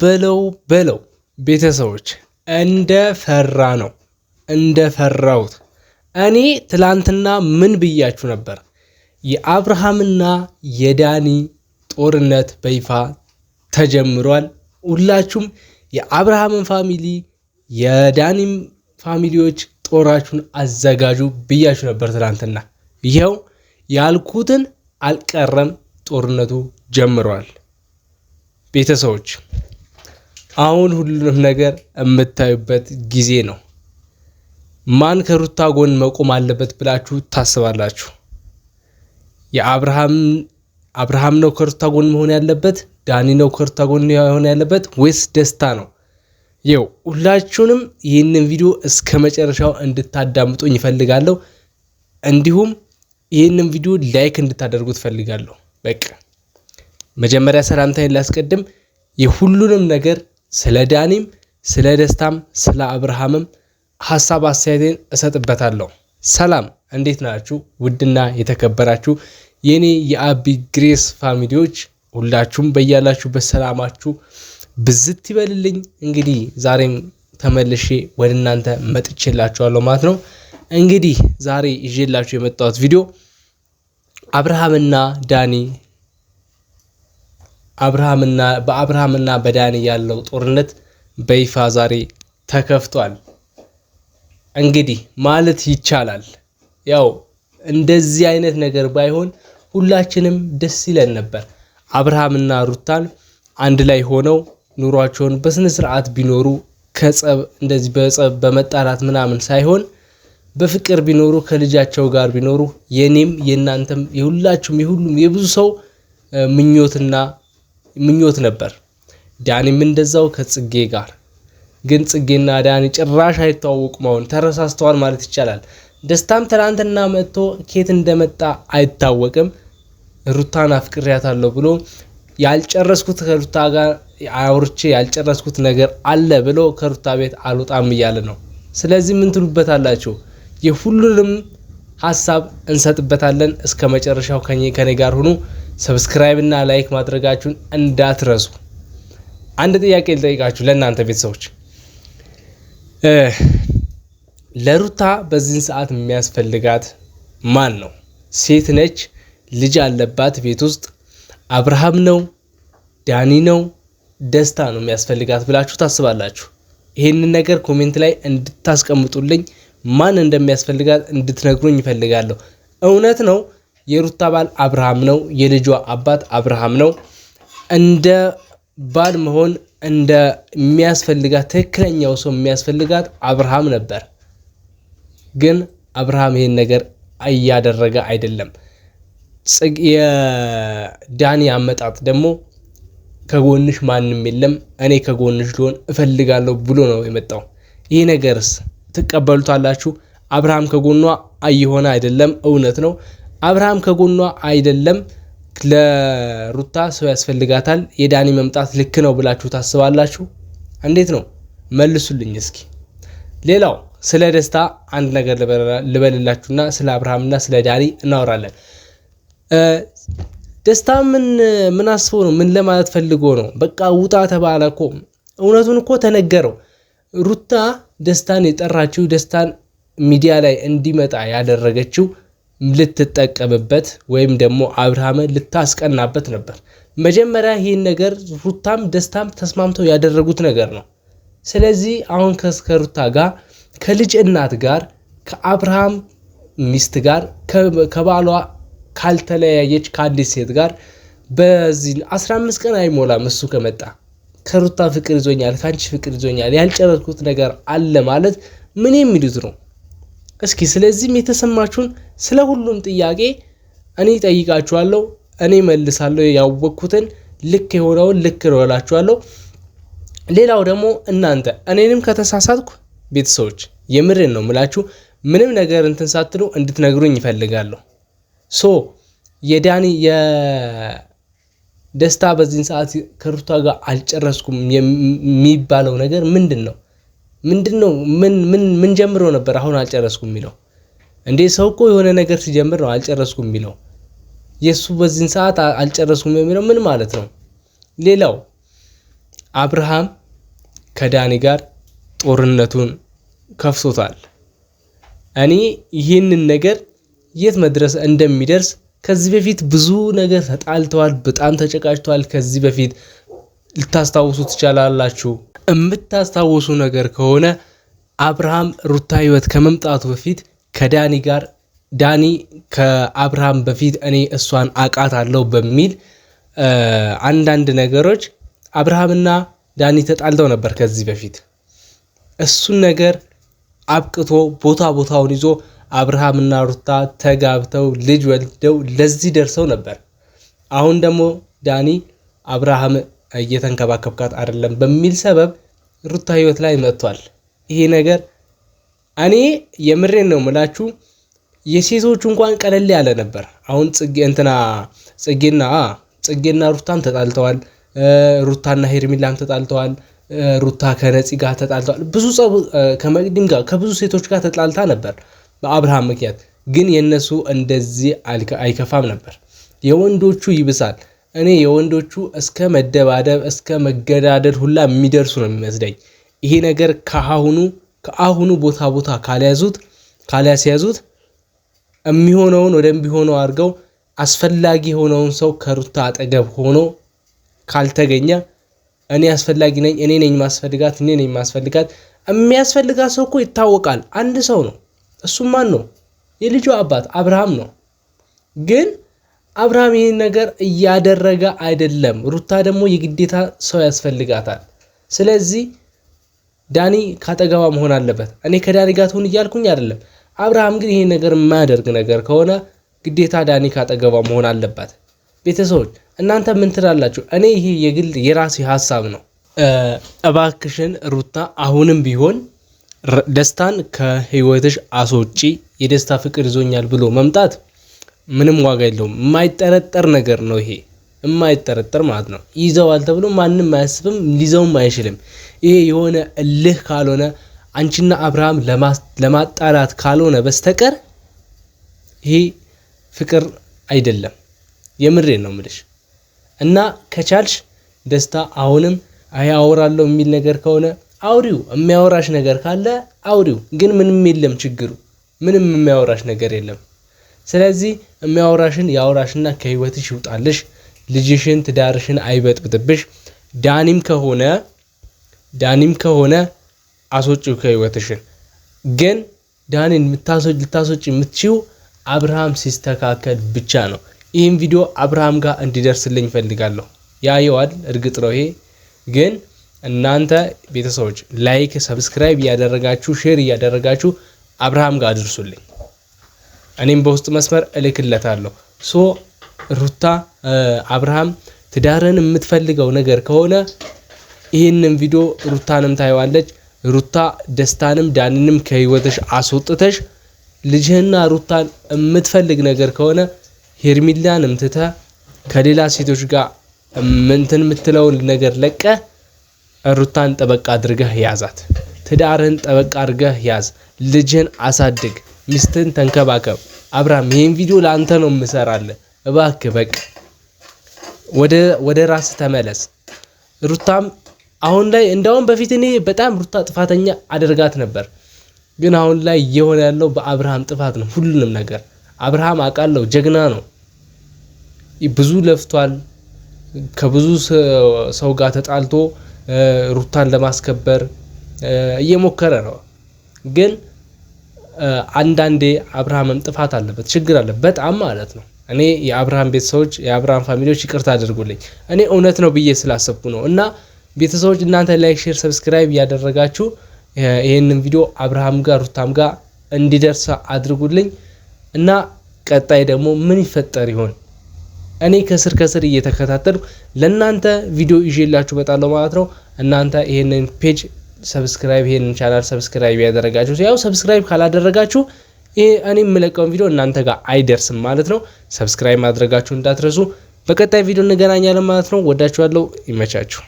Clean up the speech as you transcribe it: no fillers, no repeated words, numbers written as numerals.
በለው ቤተሰቦች እንደፈራሁት እኔ ትላንትና ምን ብያችሁ ነበር? የአብርሃምና የዳኒ ጦርነት በይፋ ተጀምሯል። ሁላችሁም የአብርሃምን ፋሚሊ የዳኒም ፋሚሊዎች ጦራችሁን አዘጋጁ ብያችሁ ነበር ትላንትና። ይኸው ያልኩትን አልቀረም፣ ጦርነቱ ጀምሯል። ቤተሰቦች አሁን ሁሉንም ነገር የምታዩበት ጊዜ ነው። ማን ከሩታ ጎን መቆም አለበት ብላችሁ ታስባላችሁ? አብርሃም ነው ከሩታ ጎን መሆን ያለበት? ዳኒ ነው ከሩታ ጎን መሆን ያለበት ወይስ ደስታ ነው? ይኸው ሁላችሁንም ይህንን ቪዲዮ እስከ መጨረሻው እንድታዳምጡኝ ይፈልጋለሁ። እንዲሁም ይህንን ቪዲዮ ላይክ እንድታደርጉት ፈልጋለሁ። በቃ መጀመሪያ ሰላምታዬን ላስቀድም። የሁሉንም ነገር ስለ ዳኒም ስለ ደስታም ስለ አብርሃምም ሐሳብ አስተያየቴን እሰጥበታለሁ። ሰላም እንዴት ናችሁ? ውድና የተከበራችሁ የኔ የአቢ ግሬስ ፋሚሊዎች ሁላችሁም በያላችሁበት ሰላማችሁ ብዝት ይበልልኝ። እንግዲህ ዛሬም ተመልሼ ወደ እናንተ መጥቼላችኋለሁ ማለት ነው። እንግዲህ ዛሬ ይዤላችሁ የመጣሁት ቪዲዮ በአብርሃምና በዳኒ ያለው ጦርነት በይፋ ዛሬ ተከፍቷል። እንግዲህ ማለት ይቻላል ያው እንደዚህ አይነት ነገር ባይሆን ሁላችንም ደስ ይለን ነበር። አብርሃምና ሩታን አንድ ላይ ሆነው ኑሯቸውን በስነ ስርዓት ቢኖሩ ከጸብ እንደዚህ በጸብ በመጣላት ምናምን ሳይሆን በፍቅር ቢኖሩ ከልጃቸው ጋር ቢኖሩ የኔም የናንተም የሁላችሁም የሁሉም የብዙ ሰው ምኞት ነበር። ዳኒም እንደዛው ከጽጌ ጋር ግን ጽጌና ዳኒ ጭራሽ አይተዋወቁም። አሁን ተረሳስተዋል ማለት ይቻላል። ደስታም ትናንትና መጥቶ ኬት እንደመጣ አይታወቅም። ሩታን አፍቅሪያታለሁ ብሎ ያልጨረስኩት ከሩታ ጋር አውርቼ ያልጨረስኩት ነገር አለ ብሎ ከሩታ ቤት አልወጣም እያለ ነው። ስለዚህ ምን ትሉበታላችሁ? የሁሉንም ሐሳብ እንሰጥበታለን። እስከ መጨረሻው ከኔ ጋር ሁኑ። ሰብስክራይብ እና ላይክ ማድረጋችሁን እንዳትረሱ። አንድ ጥያቄ ልጠይቃችሁ ለእናንተ ቤተሰቦች፣ ለሩታ በዚህን ሰዓት የሚያስፈልጋት ማን ነው? ሴት ነች፣ ልጅ አለባት ቤት ውስጥ። አብርሃም ነው፣ ዳኒ ነው፣ ደስታ ነው የሚያስፈልጋት ብላችሁ ታስባላችሁ? ይሄንን ነገር ኮሜንት ላይ እንድታስቀምጡልኝ፣ ማን እንደሚያስፈልጋት እንድትነግሩኝ ይፈልጋለሁ። እውነት ነው የሩታ ባል አብርሃም ነው፣ የልጇ አባት አብርሃም ነው። እንደ ባል መሆን እንደ የሚያስፈልጋት ትክክለኛው ሰው የሚያስፈልጋት አብርሃም ነበር። ግን አብርሃም ይሄን ነገር እያደረገ አይደለም። የዳኒ አመጣጥ ደግሞ ከጎንሽ ማንም የለም እኔ ከጎንሽ ልሆን እፈልጋለሁ ብሎ ነው የመጣው። ይሄ ነገርስ ትቀበሉታላችሁ? አብርሃም ከጎኗ አይሆነ አይደለም፣ እውነት ነው። አብርሃም ከጎኗ አይደለም። ለሩታ ሰው ያስፈልጋታል። የዳኒ መምጣት ልክ ነው ብላችሁ ታስባላችሁ? እንዴት ነው? መልሱልኝ እስኪ። ሌላው ስለ ደስታ አንድ ነገር ልበልላችሁና ስለ አብርሃምና ስለ ዳኒ እናወራለን። ደስታ ምን አስቦ ነው? ምን ለማለት ፈልጎ ነው? በቃ ውጣ ተባለ እኮ። እውነቱን እኮ ተነገረው። ሩታ ደስታን የጠራችው ደስታን ሚዲያ ላይ እንዲመጣ ያደረገችው ልትጠቀምበት ወይም ደግሞ አብርሃምን ልታስቀናበት ነበር። መጀመሪያ ይህን ነገር ሩታም ደስታም ተስማምተው ያደረጉት ነገር ነው። ስለዚህ አሁን ከሩታ ጋር ከልጅ እናት ጋር ከአብርሃም ሚስት ጋር ከባሏ ካልተለያየች ከአዲስ ሴት ጋር በዚህ 15 ቀን አይሞላም እሱ ከመጣ ከሩታ ፍቅር ይዞኛል፣ ካንቺ ፍቅር ይዞኛል፣ ያልጨረስኩት ነገር አለ ማለት ምን የሚሉት ነው? እስኪ ስለዚህም የተሰማችሁን ስለ ሁሉም ጥያቄ እኔ ጠይቃችኋለሁ፣ እኔ መልሳለሁ። ያወቅኩትን ልክ የሆነውን ልክ ነው እላችኋለሁ። ሌላው ደግሞ እናንተ እኔንም ከተሳሳትኩ ቤተሰቦች የምርን ነው ምላችሁ ምንም ነገር እንትን ሳትሉ እንድትነግሩኝ ይፈልጋለሁ። የዳኒ የደስታ በዚህን ሰዓት ከሩታ ጋር አልጨረስኩም የሚባለው ነገር ምንድነው? ምን ጀምሮ ነበር አሁን አልጨረስኩም የሚለው? እንዴ ሰው እኮ የሆነ ነገር ሲጀምር ነው አልጨረስኩም የሚለው። የሱ በዚህን ሰዓት አልጨረስኩም የሚለው ምን ማለት ነው? ሌላው አብርሃም ከዳኒ ጋር ጦርነቱን ከፍቶታል። እኔ ይህንን ነገር የት መድረስ እንደሚደርስ ከዚህ በፊት ብዙ ነገር ተጣልተዋል፣ በጣም ተጨቃጭተዋል። ከዚህ በፊት ልታስታውሱ ትችላላችሁ። የምታስታውሱ ነገር ከሆነ አብርሃም ሩታ ህይወት ከመምጣቱ በፊት ከዳኒ ጋር ዳኒ ከአብርሃም በፊት እኔ እሷን አውቃታለሁ በሚል አንዳንድ ነገሮች አብርሃምና ዳኒ ተጣልተው ነበር ከዚህ በፊት። እሱን ነገር አብቅቶ ቦታውን ይዞ አብርሃምና ሩታ ተጋብተው ልጅ ወልደው ለዚህ ደርሰው ነበር። አሁን ደግሞ ዳኒ አብርሃም እየተንከባከብካት አይደለም በሚል ሰበብ ሩታ ህይወት ላይ መጥቷል። ይሄ ነገር እኔ የምሬን ነው የምላችሁ፣ የሴቶቹ እንኳን ቀለል ያለ ነበር። አሁን ጽጌና ሩታም ተጣልተዋል። ሩታና ሄርሚላም ተጣልተዋል። ሩታ ከነፂ ጋር ተጣልተዋል። ብዙ ጸብ ከመቅዲም ጋር ከብዙ ሴቶች ጋር ተጣልታ ነበር በአብርሃም ምክንያት። ግን የነሱ እንደዚህ አይከፋም ነበር። የወንዶቹ ይብሳል። እኔ የወንዶቹ እስከ መደባደብ እስከ መገዳደል ሁላ የሚደርሱ ነው የሚመስለኝ። ይሄ ነገር ከአሁኑ ቦታ ካልያዝያዙት የሚሆነውን ወደሚሆነው አድርገው አስፈላጊ የሆነውን ሰው ከሩታ አጠገብ ሆኖ ካልተገኘ እኔ አስፈላጊ ነኝ፣ እኔ ነኝ ማስፈልጋት። የሚያስፈልጋት ሰው እኮ ይታወቃል። አንድ ሰው ነው። እሱም ማን ነው? የልጁ አባት አብርሃም ነው። ግን አብርሃም ይህን ነገር እያደረገ አይደለም። ሩታ ደግሞ የግዴታ ሰው ያስፈልጋታል። ስለዚህ ዳኒ ካጠገባ መሆን አለበት። እኔ ከዳኒ ጋር ትሁን እያልኩኝ አይደለም። አብርሃም ግን ይሄን ነገር የማያደርግ ነገር ከሆነ ግዴታ ዳኒ ካጠገባ መሆን አለበት። ቤተሰቦች እናንተ ምን ትላላችሁ? እኔ ይሄ የግል የራሴ ሐሳብ ነው። እባክሽን ሩታ አሁንም ቢሆን ደስታን ከህይወትሽ አስወጪ። የደስታ ፍቅር ይዞኛል ብሎ መምጣት ምንም ዋጋ የለውም። የማይጠረጠር ነገር ነው ይሄ፣ የማይጠረጠር ማለት ነው። ይዘዋል ተብሎ ማንም አያስብም፣ ሊዘውም አይችልም። ይሄ የሆነ እልህ ካልሆነ አንቺና አብርሃም ለማጣላት ካልሆነ በስተቀር ይሄ ፍቅር አይደለም። የምሬን ነው የምልሽ። እና ከቻልሽ ደስታ አሁንም አያወራለሁ የሚል ነገር ከሆነ አውሪው። የሚያወራሽ ነገር ካለ አውሪው። ግን ምንም የለም ችግሩ፣ ምንም የሚያወራሽ ነገር የለም። ስለዚህ የሚያወራሽን ያወራሽና ከህይወትሽ ይውጣልሽ። ልጅሽን ትዳርሽን አይበጥብጥብሽ። ዳኒም ከሆነ አስወጪው ከህይወትሽን። ግን ዳኒን ልታስወጪ የምትችው አብርሃም ሲስተካከል ብቻ ነው። ይህን ቪዲዮ አብርሃም ጋር እንዲደርስልኝ ፈልጋለሁ። ያየዋል እርግጥ ነው ይሄ። ግን እናንተ ቤተሰቦች ላይክ፣ ሰብስክራይብ እያደረጋችሁ ሼር እያደረጋችሁ አብርሃም ጋር አድርሱልኝ። እኔም በውስጥ መስመር እልክለታለሁ። ሩታ አብርሃም ትዳርን የምትፈልገው ነገር ከሆነ ይህንን ቪዲዮ ሩታንም ታይዋለች። ሩታ ደስታንም ዳኒንም ከህይወትሽ አስወጥተሽ ልጅህና ሩታን የምትፈልግ ነገር ከሆነ ሄርሚላንም ትተህ ከሌላ ሴቶች ጋር የምትለውን ነገር ለቀ ሩታን ጠበቃ አድርገህ ያዛት። ትዳርህን ጠበቃ አድርገህ ያዝ። ልጅህን አሳድግ። ሚስትን ተንከባከብ። አብርሃም ይሄን ቪዲዮ ለአንተ ነው የምሰራልህ። እባክህ በቃ ወደ ራስ ተመለስ። ሩታም አሁን ላይ እንደውም በፊት እኔ በጣም ሩታ ጥፋተኛ አደርጋት ነበር። ግን አሁን ላይ እየሆነ ያለው በአብርሃም ጥፋት ነው ሁሉንም ነገር። አብርሃም አውቃለሁ ጀግና ነው። ብዙ ለፍቷል። ከብዙ ሰው ጋር ተጣልቶ ሩታን ለማስከበር እየሞከረ ነው። ግን አንዳንዴ አብርሃምም ጥፋት አለበት፣ ችግር አለ በጣም ማለት ነው። እኔ የአብርሃም ቤተሰቦች የአብርሃም ፋሚሊዎች ይቅርታ አድርጉልኝ። እኔ እውነት ነው ብዬ ስላሰብኩ ነው። እና ቤተሰቦች እናንተ ላይክ፣ ሼር፣ ሰብስክራይብ ያደረጋችሁ ይሄንን ቪዲዮ አብርሃም ጋር ሩታም ጋር እንዲደርስ አድርጉልኝ። እና ቀጣይ ደግሞ ምን ይፈጠር ይሆን እኔ ከስር እየተከታተልኩ ለእናንተ ቪዲዮ ይዤላችሁ በጣም ማለት ነው። እናንተ ይሄንን ፔጅ ሰብስክራይብ ይሄንን ቻናል ሰብስክራይብ ያደረጋችሁ ያው ሰብስክራይብ ካላደረጋችሁ እኔ የምለቀውን ቪዲዮ እናንተ ጋር አይደርስም ማለት ነው። ሰብስክራይብ ማድረጋችሁ እንዳትረሱ። በቀጣይ ቪዲዮ እንገናኛለን ማለት ነው። ወዳችኋለሁ። ይመቻችሁ።